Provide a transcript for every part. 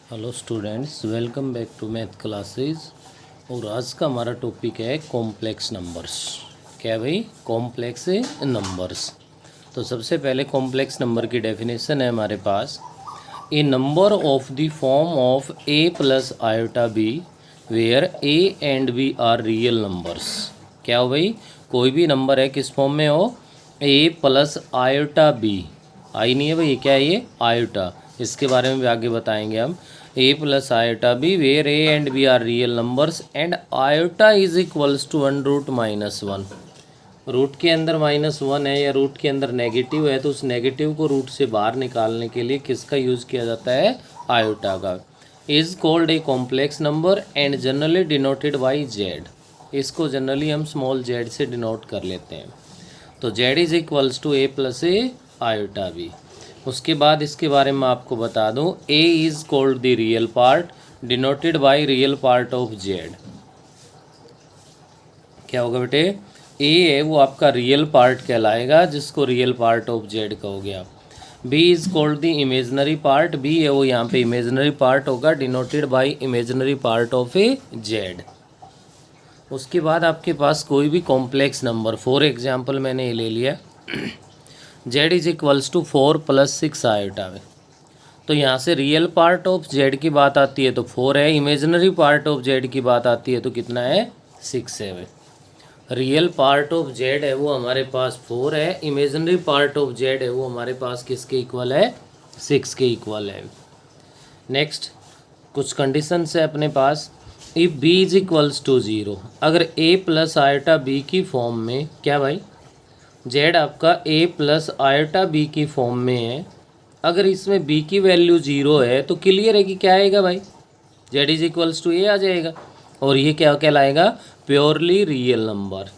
Hello students, welcome back to math classes. और आज का हमारा टॉपिक है कॉम्प्लेक्स नंबर्स। क्या भाई? Complex numbers. तो सबसे पहले कॉम्प्लेक्स नंबर की डेफिनेशन है हमारे पास, a number of the form of a plus iota b where a and b are real numbers. क्या हो भाई? कोई भी नंबर है किस फॉर्म में हो? ए प्लस आयोटा बी। आई नहीं है भाई, क्या है ये? आयोटा। इसके बारे में भी आगे बताएंगे हम। A plus iota b where a and b are real numbers and iota is equals to one root minus one. Root के अंदर माइनस वन है या रूट के अंदर नेगेटिव है, तो उस नेगेटिव को रूट से बाहर निकालने के लिए किसका यूज़ किया जाता है? आयोटा का। Is called a complex number and generally denoted by Z. इसको जनरली हम स्मॉल जेड से डिनोट कर लेते हैं। तो Z is equals to a plus a iota b. उसके बाद इसके बारे में आपको बता दूं, a is called the real part denoted by real part of Z. क्या होगा बेटे? ए है वो आपका रियल पार्ट कहलाएगा, जिसको रियल पार्ट ऑफ जेड कहोगे आप। B is called the imaginary part. B है वो यहाँ पे इमेजनरी पार्ट होगा, denoted by imaginary part of a Z. उसके बाद आपके पास कोई भी कॉम्प्लेक्स नंबर, फॉर एग्जाम्पल मैंने ये ले लिया Z is equals to 4 plus 6 iota में। तो यहाँ से रियल पार्ट ऑफ जेड की बात आती है तो 4 है, इमेजनरी पार्ट ऑफ जेड की बात आती है तो कितना है? 6 है। रियल पार्ट ऑफ जेड है वो हमारे पास 4 है, इमेजनरी पार्ट ऑफ जेड है वो हमारे पास किसके इक्वल है? 6 के इक्वल है। नेक्स्ट कुछ कंडीशंस है अपने पास। If b is equals to 0, अगर ए प्लस आयोटा बी की फॉर्म में, क्या भाई? जेड आपका ए प्लस आयोटा बी की फॉर्म में है, अगर इसमें बी की वैल्यू 0 है तो क्लियर है कि क्या आएगा भाई? Z is equals to A आ जाएगा। और ये क्या कहलाएगा? Purely real number.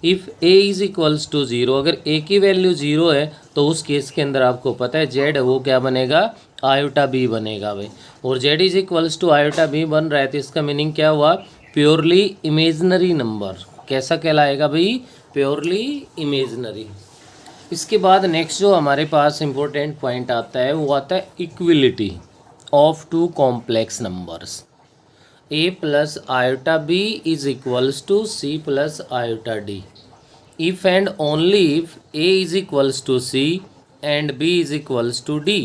If A is equals to 0, अगर ए की वैल्यू 0 है तो उस केस के अंदर आपको पता है जेड है वो क्या बनेगा? आयोटा बी बनेगा भाई। और Z is equals to iota B बन रहा है तो इसका मीनिंग क्या हुआ? Purely imaginary number. कैसा कहलाएगा भाई? Purely imaginary. इसके बाद नेक्स्ट जो हमारे पास इंपॉर्टेंट पॉइंट आता है वो आता है equality of two complex numbers. A plus iota b is equals to c plus iota d. If and only if a is equals to c and b is equals to d.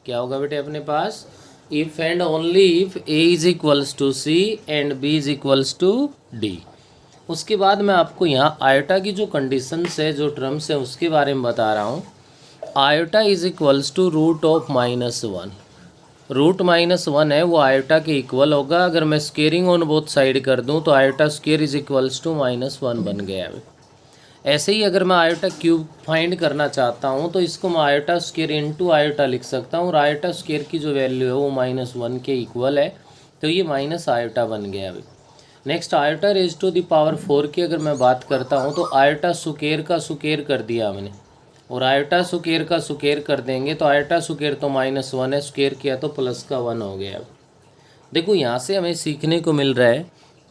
क्या होगा बेटे अपने पास? If and only if a is equals to c and b is equals to d. उसके बाद मैं आपको यहाँ आयोटा की जो कंडीशंस है, जो टर्म्स है, उसके बारे में बता रहा हूँ। Iota is equals to root of minus one. Root minus one है वो आयोटा के इक्वल होगा। अगर मैं स्केयरिंग ऑन बोथ साइड कर दूँ तो iota square is equals to minus one बन गया है। ऐसे ही अगर मैं आयोटा क्यूब फाइंड करना चाहता हूँ तो इसको मैं आयोटा स्केयर इनटू आयोटा लिख सकता हूँ, और आयोटा स्केयर की जो वैल्यू है वो माइनस वन के इक्वल है, तो ये माइनस आयोटा बन गया अभी। Next iota raise to the power 4 की अगर मैं बात करता हूँ तो आयोटा सुकेर का सुकेर कर दिया हमने, और आयोटा सुकेर का सुकेर कर देंगे तो आयोटा सुकेर तो माइनस वन है, सुकेर किया तो प्लस का वन हो गया। देखो यहाँ से हमें सीखने को मिल रहा है,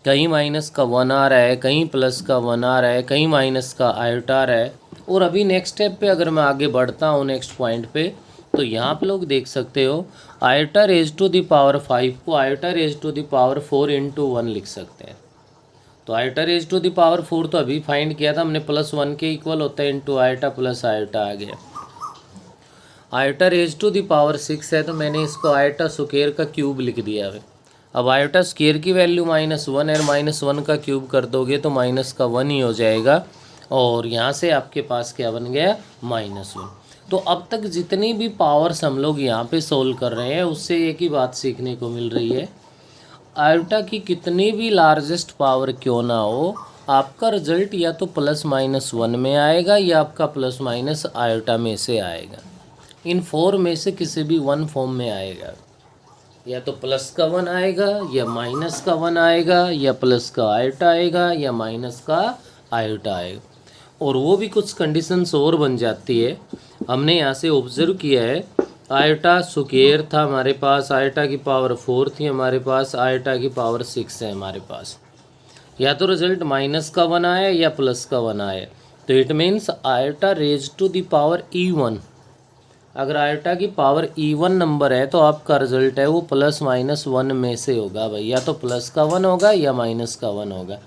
कहीं माइनस का वन आ रहा है, कहीं प्लस का वन आ रहा है, कहीं माइनस का आयोटा आ रहा है। और अभी नेक्स्ट स्टेप पे अगर मैं आगे बढ़ता हूँ नेक्स्ट पॉइंट पे, तो यहाँ पे लोग देख सकते हो iota raise to the power 5 को iota raise to the power 4 into one लिख सकते हैं। तो iota raise to the power 4 तो अभी फाइंड किया था हमने, प्लस वन के इक्वल होता है, इंटू आयोटा प्लस आयोटा आ गया। Iota raise to the power 6 है तो मैंने इसको आयोटा स्क्वायर का क्यूब लिख दिया है। अब आयोटा स्क्वायर की वैल्यू माइनस वन है, माइनस वन का क्यूब कर दोगे तो माइनस का वन ही हो जाएगा, और यहाँ से आपके पास क्या बन गया? Minus one. तो अब तक जितनी भी पावर्स हम लोग यहाँ पे सोल्व कर रहे हैं उससे एक ही बात सीखने को मिल रही है, आयोटा की कितनी भी लार्जेस्ट पावर क्यों ना हो, आपका रिजल्ट या तो प्लस माइनस वन में आएगा या आपका प्लस माइनस आयोटा में से आएगा। इन फोर में से किसी भी वन फॉर्म में आएगा, या तो प्लस का वन आएगा या माइनस का वन आएगा या प्लस का आयोटा आएगा या माइनस का आयोटा आएगा। और वो भी कुछ कंडीशंस और बन जाती है। हमने यहाँ से ऑब्जर्व किया है, आयोटा स्क्वायर था हमारे पास, आयोटा की पावर 4 थी हमारे पास, आयोटा की पावर 6 है हमारे पास, या तो रिजल्ट माइनस का वन आया या प्लस का वन आया। तो it means iota raise to the power E1 अगर आयोटा की पावर इवन नंबर है तो आपका रिजल्ट है वो प्लस माइनस वन में से होगा भाई, या तो प्लस का वन होगा या माइनस का वन होगा।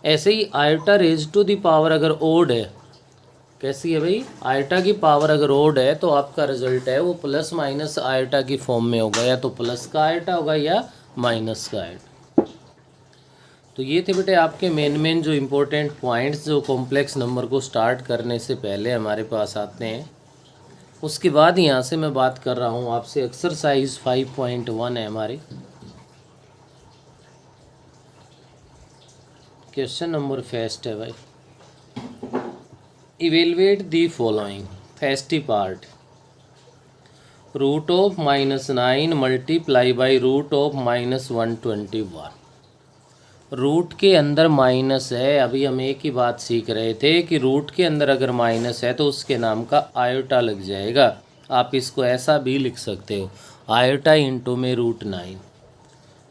ऐसे ही iota raise to the power अगर ओड है, कैसी है भाई, आयोटा की पावर अगर ओड है तो आपका रिजल्ट है वो प्लस माइनस आयोटा की फॉर्म में होगा, या तो प्लस का आयोटा होगा या माइनस का आयोटा। तो ये थे बेटे आपके मेन जो इम्पोर्टेंट पॉइंट्स जो कॉम्प्लेक्स नंबर को स्टार्ट करने से पहले हमारे पास आते हैं। उसके बाद यहाँ से मैं बात कर रहा हूँ आपसे एक्सरसाइज 5.1 है हमारी। क्वेश्चन नंबर फर्स्ट है भाई, evaluate the following. First part, root of -9 multiply by root of -121। Root के अंदर माइनस है, अभी हम एक ही बात सीख रहे थे कि रूट के अंदर अगर माइनस है तो उसके नाम का आयोटा लग जाएगा। आप इसको ऐसा भी लिख सकते हो, आयोटा इंटू में √9।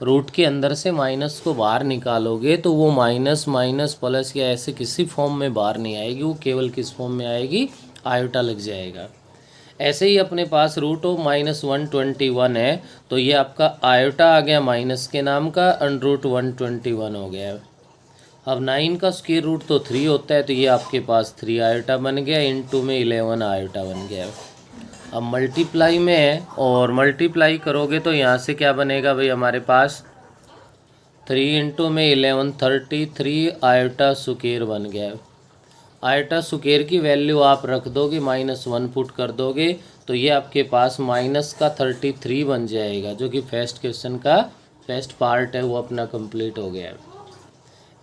रूट के अंदर से माइनस को बाहर निकालोगे तो वो माइनस माइनस प्लस या ऐसे किसी फॉर्म में बाहर नहीं आएगी, वो केवल किस फॉर्म में आएगी, आयोटा लग जाएगा। ऐसे ही अपने पास रूट ऑफ -121 है तो ये आपका आयोटा आ गया माइनस के नाम का, √121 हो गया। अब 9 का स्क्वायर रूट तो 3 होता है तो ये आपके पास 3 आयोटा बन गया, इंटू में 11 आयोटा बन गया। अब मल्टीप्लाई में है और मल्टीप्लाई करोगे तो यहाँ से क्या बनेगा भाई, हमारे पास 3 इंटू में 11 33 आयोटा स्क्वायर बन गया। आयोटा स्क्वायर की वैल्यू आप रख दोगे, -1 पुट कर दोगे तो ये आपके पास माइनस का 33 बन जाएगा, जो कि फर्स्ट क्वेश्चन का फर्स्ट पार्ट है वो अपना कंप्लीट हो गया है।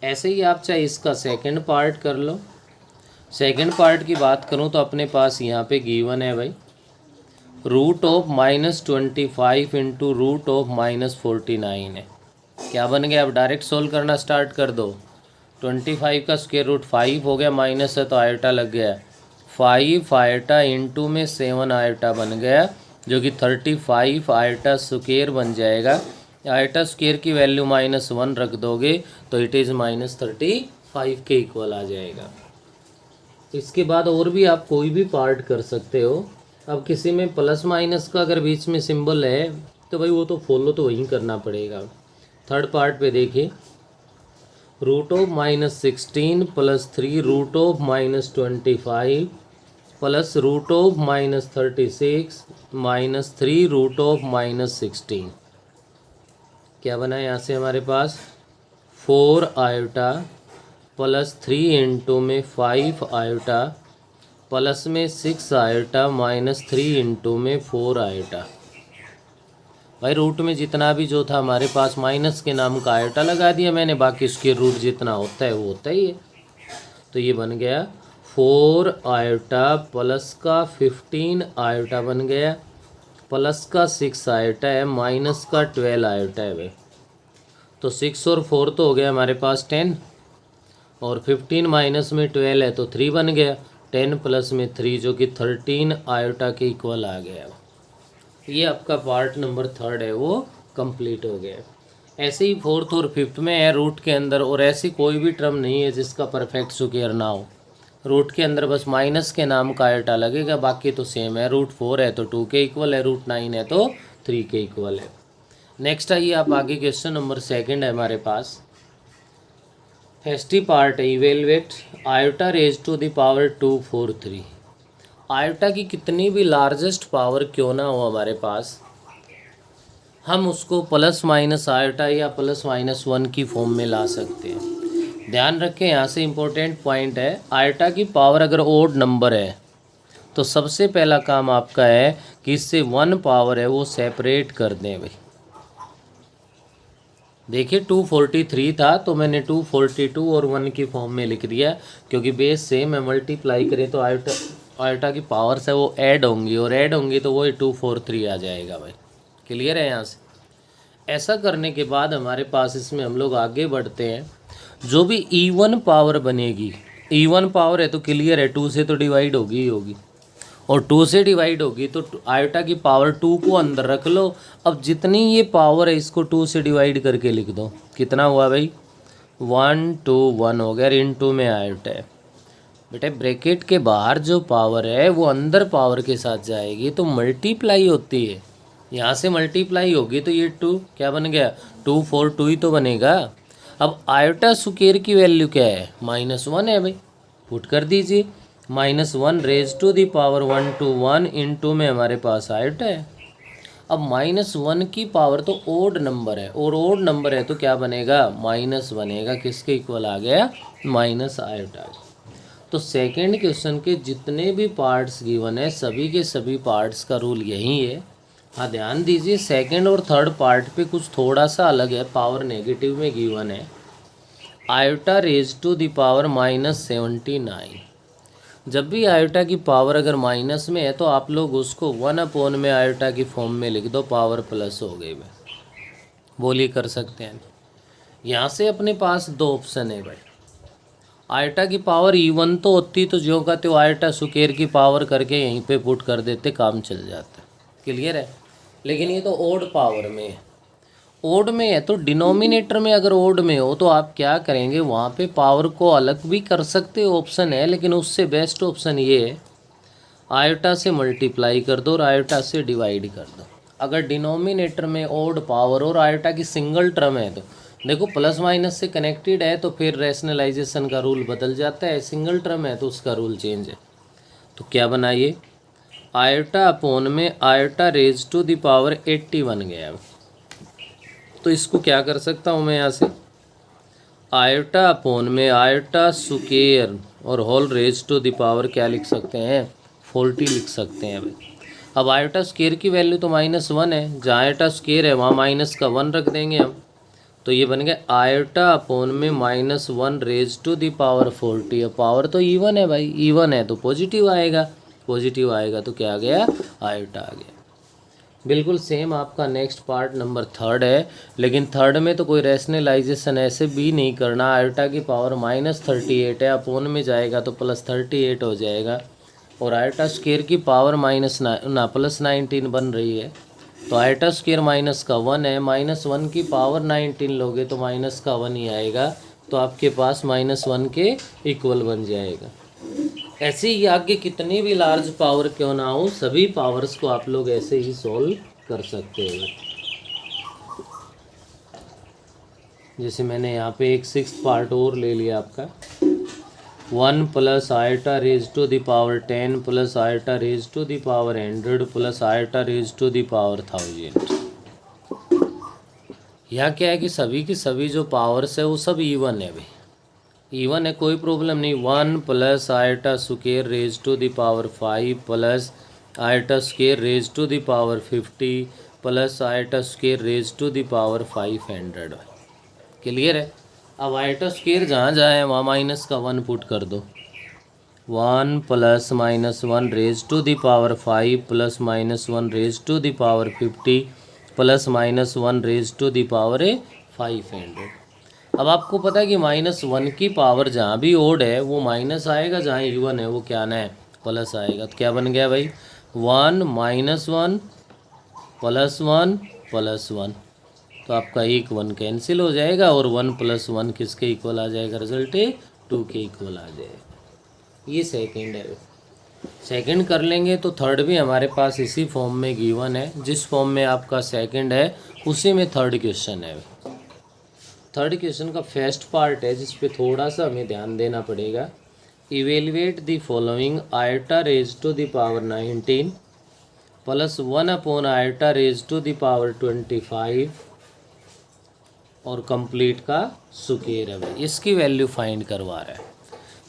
ऐसे ही आप चाहे इसका सेकंड पार्ट कर लो। सेकंड पार्ट की बात करूं तो अपने पास यहाँ पे गिवन है भाई, root of -25 into root of -49 है। क्या बन गया, अब डायरेक्ट सोल्व करना स्टार्ट कर दो। 25 का स्क्वायर रूट 5 हो गया, माइनस है तो आयोटा लग गया, 5 आयोटा इंटू में 7 आयोटा बन गया, जो कि 35 आयोटा स्क्वायर बन जाएगा। आयोटा स्क्वायर की वैल्यू -1 रख दोगे तो इट इज़ -35 के इक्वल आ जाएगा। इसके बाद और भी आप कोई भी पार्ट कर सकते हो। अब किसी में प्लस माइनस का अगर बीच में सिंबल है तो भाई वो तो फॉलो तो वहीं करना पड़ेगा। थर्ड पार्ट पे देखिए, root of -16 plus 3 root of -25 plus root of -36 minus 3 root of -16। क्या बना है यहाँ से हमारे पास 4 आयोटा प्लस 3 इंटू में 5 आयोटा प्लस में 6 आयोटा माइनस 3 इंटू में 4 आयोटा। भाई रूट में जितना भी जो था हमारे पास माइनस के नाम का आयोटा लगा दिया मैंने, बाकी उसके रूट जितना होता है वो होता ही है। तो ये बन गया 4 आयोटा प्लस का 15 आयोटा बन गया, प्लस का 6 आयोटा है, माइनस का 12 आयोटा है भाई। तो 6 और 4 तो हो गया हमारे पास 10, और 15 माइनस में 12 है तो 3 बन गया, 10 प्लस में 3 जो कि 13 आयोटा के इक्वल आ गया। ये आपका पार्ट नंबर थर्ड है वो कंप्लीट हो गया। ऐसे ही फोर्थ और फिफ्थ में है रूट के अंदर, और ऐसी कोई भी टर्म नहीं है जिसका परफेक्ट स्क्वायर ना हो। रूट के अंदर बस माइनस के नाम का आयोटा लगेगा, बाकी तो सेम है। रूट 4 है तो 2 के इक्वल है, रूट 9 है तो 3 के इक्वल है। नेक्स्ट आइए आप आगे, क्वेश्चन नंबर सेकंड है हमारे पास। फर्स्ट पार्ट है, evaluate iota raise to the power 243। Iota की कितनी भी लार्जेस्ट पावर क्यों ना हो हमारे पास, हम उसको प्लस माइनस आयोटा या +-1 की फॉर्म में ला सकते हैं। ध्यान रखें यहाँ से इम्पोर्टेंट पॉइंट है, आयोटा की पावर अगर ओड नंबर है तो सबसे पहला काम आपका है कि इससे 1 पावर है वो सेपरेट कर दें भाई। देखिए 243 था तो मैंने 242 और 1 की फॉर्म में लिख दिया, क्योंकि बेस सेम है, मल्टीप्लाई करें तो आयोटा की पावर से वो ऐड होंगी, और ऐड होंगी तो वही 243 आ जाएगा भाई। क्लियर है यहाँ से। ऐसा करने के बाद हमारे पास इसमें हम लोग आगे बढ़ते हैं। जो भी इवन पावर बनेगी, इवन पावर है तो क्लियर है 2 से तो डिवाइड होगी ही होगी, और 2 से डिवाइड होगी तो आयोटा की पावर 2 को अंदर रख लो। अब जितनी ये पावर है इसको 2 से डिवाइड करके लिख दो। कितना हुआ भाई, 1 2 1 हो गया, इंटू में आयोटा है बेटे ब्रैकेट के बाहर जो पावर है वो अंदर पावर के साथ जाएगी तो मल्टीप्लाई होती है, यहाँ से मल्टीप्लाई होगी तो ये 2 क्या बन गया, 2 4 2 ही तो बनेगा। अब आयोटा स्क्वायर की वैल्यू क्या है, -1 है भाई, पुट कर दीजिए, -1 raise to the power 1 to 1 into में हमारे पास आयोटा है। अब -1 की पावर तो ओड नंबर है और ओड नंबर है तो क्या बनेगा, माइनस बनेगा, किसके इक्वल आ गया, माइनस आयोटा। तो सेकंड क्वेश्चन के जितने भी पार्ट्स गिवन है सभी के सभी पार्ट्स का रूल यही है। हाँ ध्यान दीजिए सेकंड और थर्ड पार्ट पे कुछ थोड़ा सा अलग है, पावर नेगेटिव में गिवन है iota raise to the power -79। जब भी आयोटा की पावर अगर माइनस में है तो आप लोग उसको 1 में आयोटा की फॉर्म में लिख दो, पावर प्लस हो गई भाई, बोलिए कर सकते हैं। यहाँ से अपने पास 2 ऑप्शन है भाई, आयोटा की पावर इवन तो होती तो ज्यों का त्यों आयोटा स्क्वायर की पावर करके यहीं पे पुट कर देते, काम चल जाता, क्लियर है। लेकिन ये तो ओड पावर में है, ओड में है तो डिनोमिनेटर में अगर ओड में हो तो आप क्या करेंगे, वहाँ पे पावर को अलग भी कर सकते हो, ऑप्शन है, लेकिन उससे बेस्ट ऑप्शन ये है आयोटा से मल्टीप्लाई कर दो और आयोटा से डिवाइड कर दो। अगर डिनोमिनेटर में ओड पावर और आयोटा की सिंगल टर्म है तो देखो प्लस माइनस से कनेक्टेड है तो फिर रैशनलाइजेशन का रूल बदल जाता है, सिंगल टर्म है तो उसका रूल चेंज है। तो क्या बनाइए, आयोटा अपॉन में iota raise to the power 80 बन गया। तो इसको क्या कर सकता हूँ मैं, यहाँ से आयोटा अपॉन में आयोटा स्क्वायर और whole raise to the power क्या लिख सकते हैं, 40 लिख सकते हैं भाई। अब आयोटा स्क्वायर की वैल्यू तो -1 है, जहाँ आयोटा स्क्वायर है वहाँ माइनस का 1 रख देंगे हम, तो ये बन गया आयोटा अपॉन में -1 रेज टू द पावर 40। अब पावर तो इवन है भाई, इवन है तो पॉजिटिव आएगा, पॉजिटिव आएगा तो क्या आ गया, आयोटा आ गया। बिल्कुल सेम आपका नेक्स्ट पार्ट नंबर थर्ड है, लेकिन थर्ड में तो कोई रैशनलाइजेशन ऐसे भी नहीं करना। आयोटा की पावर -38 है, अपोन में जाएगा तो +38 हो जाएगा, और आयोटा स्क्वायर की पावर +19 बन रही है, तो आयोटा स्क्वायर -1 है, -1 की पावर 19 लोगे तो -1 ही आएगा, तो आपके पास -1 के इक्वल बन जाएगा। ऐसे ही आगे कितनी भी लार्ज पावर क्यों ना हो, सभी पावर्स को आप लोग ऐसे ही सॉल्व कर सकते हो। जैसे मैंने यहाँ पे एक 6th पार्ट और ले लिया आपका, 1 plus iota raise to the power 10 plus iota raise to the power 100 plus iota raise to the power 1000। यहाँ क्या है कि सभी की सभी जो पावर्स है वो सब इवन है भाई, इवन है, कोई प्रॉब्लम नहीं। 1 plus iota square raise to the power 5 plus iota square raise to the power 50 plus iota square raise to the power 500। Clear है। अब आयोटा स्क्वायर जहाँ जहाँ है वहाँ -1 पुट कर दो, 1 plus -1 raise to the power 5 plus -1 raise to the power 50 plus -1 raise to the power 500। अब आपको पता है कि -1 की पावर जहाँ भी ओड है वो माइनस आएगा, जहाँ इवन है वो क्या ना है, प्लस आएगा। तो क्या बन गया भाई, 1 -1 +1 +1, तो आपका 1 1 कैंसिल हो जाएगा और 1 + 1 किसके इक्वल आ जाएगा, रिजल्ट 2 के इक्वल आ जाएगा। ये सेकंड है। सेकंड कर लेंगे तो थर्ड भी हमारे पास इसी फॉर्म में गिवन है, जिस फॉर्म में आपका सेकंड है उसी में थर्ड क्वेश्चन है। थर्ड क्वेश्चन का फर्स्ट पार्ट है जिस पे थोड़ा सा हमें ध्यान देना पड़ेगा। Evaluate the following iota raise to the power 19 plus 1 upon iota raise to the power 25 और कंप्लीट का स्क्वायर है भाई, इसकी वैल्यू फाइंड करवा रहा है।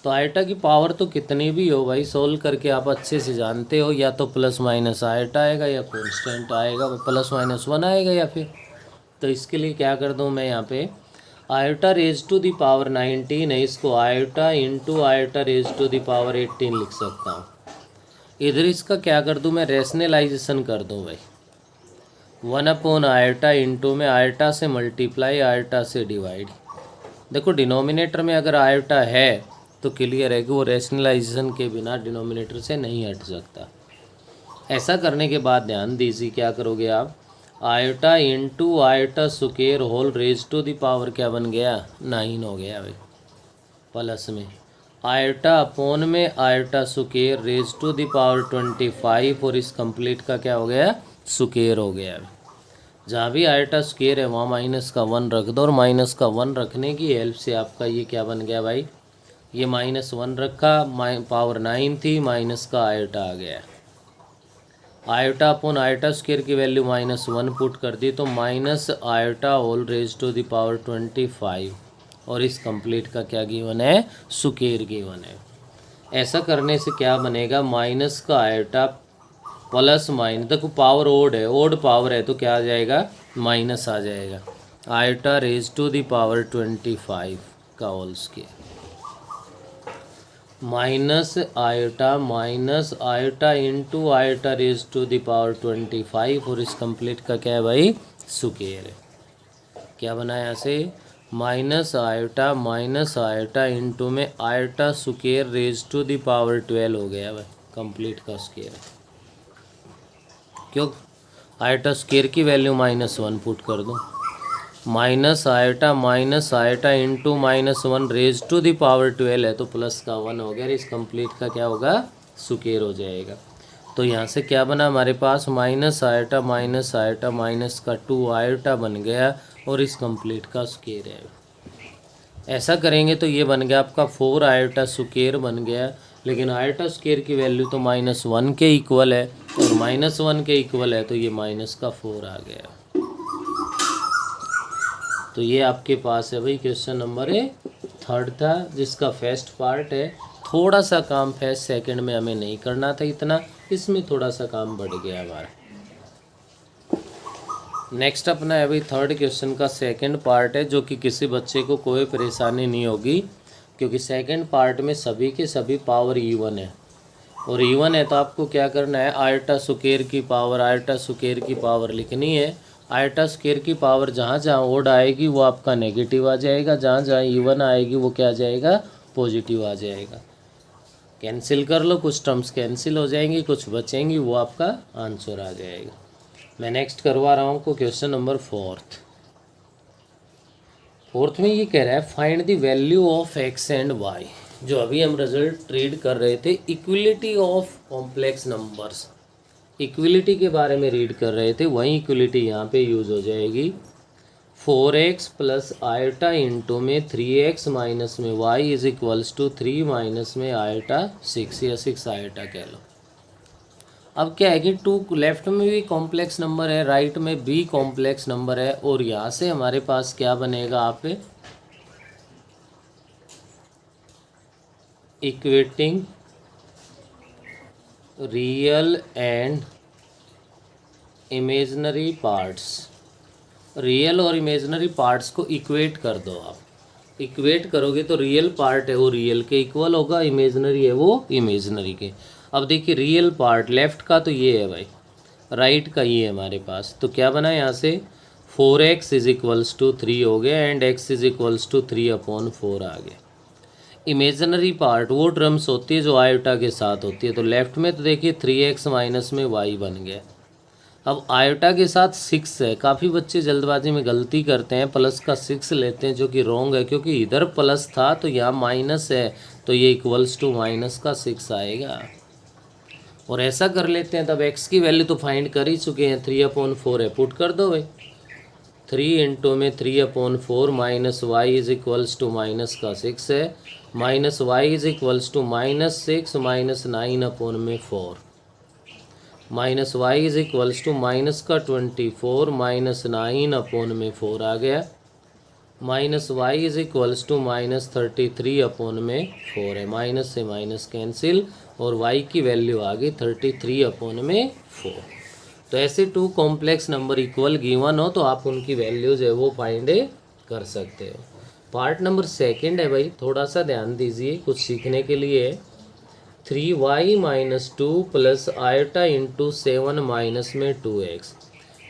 तो आयोटा की पावर तो कितनी भी हो भाई, सोल्व करके आप अच्छे से जानते हो, या तो प्लस माइनस आयोटा आएगा या कॉन्स्टेंट आएगा, +-1 आएगा या फिर। तो इसके लिए क्या कर दूँ मैं, यहाँ पे iota raise to the power 19 है, इसको iota into iota raise to the power 18 लिख सकता हूँ। इधर इसका क्या कर दूँ मैं, रैशनलाइजेशन कर दूँ भाई, 1 अपॉन आयोटा इंटू में आयोटा से मल्टीप्लाई आयोटा से डिवाइड। देखो डिनोमिनेटर में अगर आयोटा है तो क्लियर है कि वो रैशनलाइजेशन के बिना डिनोमिनेटर से नहीं हट सकता। ऐसा करने के बाद ध्यान दीजिए क्या करोगे आप, iota into iota square whole raise to the power क्या बन गया, 9 हो गया भाई, प्लस में आयोटा अपोन में iota square raise to the power 25 और इस कंप्लीट का क्या हो गया, स्क्वायर हो गया। जहाँ भी आयोटा स्क्वायर है वहाँ माइनस का 1 रख दो और माइनस का 1 रखने की हेल्प से आपका ये क्या बन गया भाई, ये -1 रखा, पावर 9 थी, माइनस का आयोटा आ गया। आयोटा अपॉन आयोटा स्क्वायर की वैल्यू -1 पुट कर दी तो minus iota whole raise to the power 25 और इस कंप्लीट का क्या गिवन है, स्क्वायर गिवन है। ऐसा करने से क्या बनेगा, माइनस का आयोटा प्लस माइनस, देखो पावर ओड है, ओड पावर है तो क्या आ जाएगा, माइनस आ जाएगा। Iota raise to the power 25 का whole square minus iota into iota raise to the power 25 और इस कंप्लीट का क्या है भाई, स्क्वायर है। क्या बना यहाँ से, माइनस आयोटा इंटू में iota square raise to the power 12 हो गया भाई, कंप्लीट का स्क्वायर है। क्यों, आयोटा स्क्वायर की वैल्यू -1 पुट कर दो, minus iota into -1 raise to the power 12 है तो प्लस का 1 हो गया, इस कंप्लीट का क्या होगा, स्क्वायर हो जाएगा। तो यहाँ से क्या बना हमारे पास, माइनस आयोटा माइनस का 2 आयोटा बन गया और इस कंप्लीट का स्क्वायर है। ऐसा करेंगे तो ये बन गया आपका 4 आयोटा स्क्वायर बन गया, लेकिन आयोटा स्क्वायर की वैल्यू तो -1 के इक्वल है और -1 के इक्वल है तो ये -4 आ गया। तो ये आपके पास है भाई क्वेश्चन नंबर 3 था, जिसका फर्स्ट पार्ट है। थोड़ा सा काम फर्स्ट सेकंड में हमें नहीं करना था इतना, इसमें थोड़ा सा काम बढ़ गया हमारा। नेक्स्ट अपना है भाई थर्ड क्वेश्चन का सेकंड पार्ट है, जो कि किसी बच्चे को कोई परेशानी नहीं होगी, क्योंकि सेकंड पार्ट में सभी के सभी पावर इवन है। और इवन है तो आपको क्या करना है, आयोटा स्क्वायर की पावर लिखनी है। आयोटा स्क्वायर की पावर जहाँ जहाँ ओड आएगी वो आपका नेगेटिव आ जाएगा, जहाँ जहाँ इवन आएगी वो क्या आ जाएगा, पॉजिटिव आ जाएगा। कैंसिल कर लो, कुछ टर्म्स कैंसिल हो जाएंगी, कुछ बचेंगी, वो आपका आंसर आ जाएगा। मैं नेक्स्ट करवा रहा हूँ को क्वेश्चन नंबर फोर्थ में ये कह रहा है find the value of x and y. जो अभी हम रिजल्ट रीड कर रहे थे, equality of complex numbers, equality के बारे में रीड कर रहे थे, वही इक्विलिटी यहाँ पे यूज़ हो जाएगी। 4x प्लस आयोटा इंटू में 3x माइनस में y is equals to 3 minus में आयोटा 6 या 6 आयोटा कह लो। अब क्या है कि 2 लेफ्ट में भी कॉम्प्लेक्स नंबर है, राइट में भी कॉम्प्लेक्स नंबर है, और यहाँ से हमारे पास क्या बनेगा, आप equating real and imaginary parts, real और इमेजिनरी पार्ट्स को इक्वेट कर दो। आप इक्वेट करोगे तो रियल पार्ट है वो रियल के इक्वल होगा, इमेजिनरी है वो इमेजिनरी के। अब देखिए रियल पार्ट लेफ्ट का तो ये है भाई, राइट का ये है हमारे पास, तो क्या बना यहाँ से 4x इज इक्वल्स टू 3 हो गया and x is equals to 3/4 आ गया। इमेजिनरी पार्ट वो टर्म्स होती है जो आयोटा के साथ होती है, तो लेफ्ट में तो देखिए 3x माइनस में y बन गया। अब आयोटा के साथ 6 है, काफ़ी बच्चे जल्दबाजी में गलती करते हैं, प्लस का 6 लेते हैं, जो कि रॉन्ग है, क्योंकि इधर प्लस था तो यहाँ माइनस है, तो ये इक्वल्स टू माइनस का 6 आएगा। और ऐसा कर लेते हैं, तब x की वैल्यू तो फाइंड कर ही चुके हैं, 3/4 है, पुट कर दो भाई। 3 इंटू में 3/4 minus y is equals to minus का 6 है, minus y is equals to -6 minus 9/4 minus y is equals to minus का 24 माइनस 9/4 आ गया, minus y is equals to -33/4 है, माइनस से माइनस कैंसिल और y की वैल्यू आ गई 33/4। तो ऐसे 2 कॉम्प्लेक्स नंबर इक्वल गिवन हो तो आप उनकी वैल्यूज है वो फाइंड कर सकते हो। पार्ट नंबर सेकंड है भाई, थोड़ा सा ध्यान दीजिए, कुछ सीखने के लिए। 3y minus 2 plus iota into 7 minus में 2x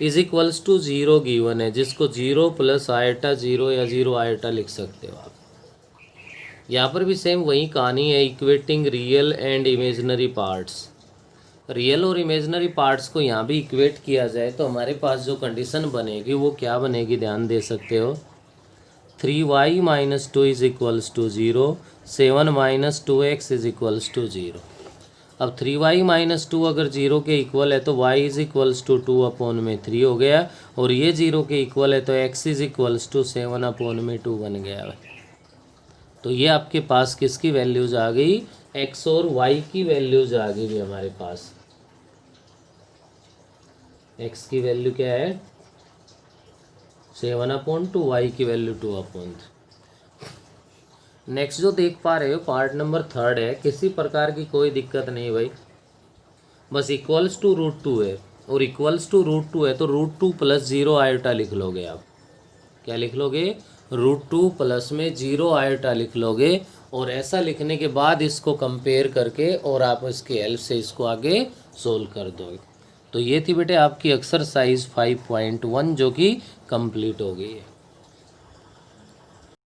is equals to 0 given है, जिसको 0 प्लस आयोटा 0 या 0 आयोटा लिख सकते हो आप। यहाँ पर भी सेम वही कहानी है, equating real and imaginary parts. Real और इमेजिनरी पार्ट्स को यहाँ भी इक्वेट किया जाए तो हमारे पास जो कंडीशन बनेगी वो क्या बनेगी, ध्यान दे सकते हो। 3y minus 2 is equals to 0, 7 minus 2x is equals to 0। अब 3y माइनस 2 अगर 0 के इक्वल है तो y is equals to 2 upon में 3 हो गया, और ये 0 के इक्वल है तो x is equals to 7 upon में 2 बन गया है। तो ये आपके पास किसकी वैल्यूज आ गई, x और y की वैल्यूज आ गई हमारे पास। x की वैल्यू क्या है 7 अपॉन 2, y की वैल्यू 2 अपॉन। नेक्स्ट जो देख पा रहे हो पार्ट नंबर 3 है, किसी प्रकार की कोई दिक्कत नहीं भाई, बस इक्वल्स टू √2 है, और इक्वल्स टू √2 है तो √2 प्लस 0 आयोटा लिख लोगे आप। क्या लिख लोगे, √2 प्लस में 0 आयोटा लिख लोगे, और ऐसा लिखने के बाद इसको कंपेयर करके और आप इसके हेल्प से इसको आगे सोल्व कर दोगे। तो ये थी बेटे आपकी एक्सरसाइज 5.1 जो कि कंप्लीट हो गई है।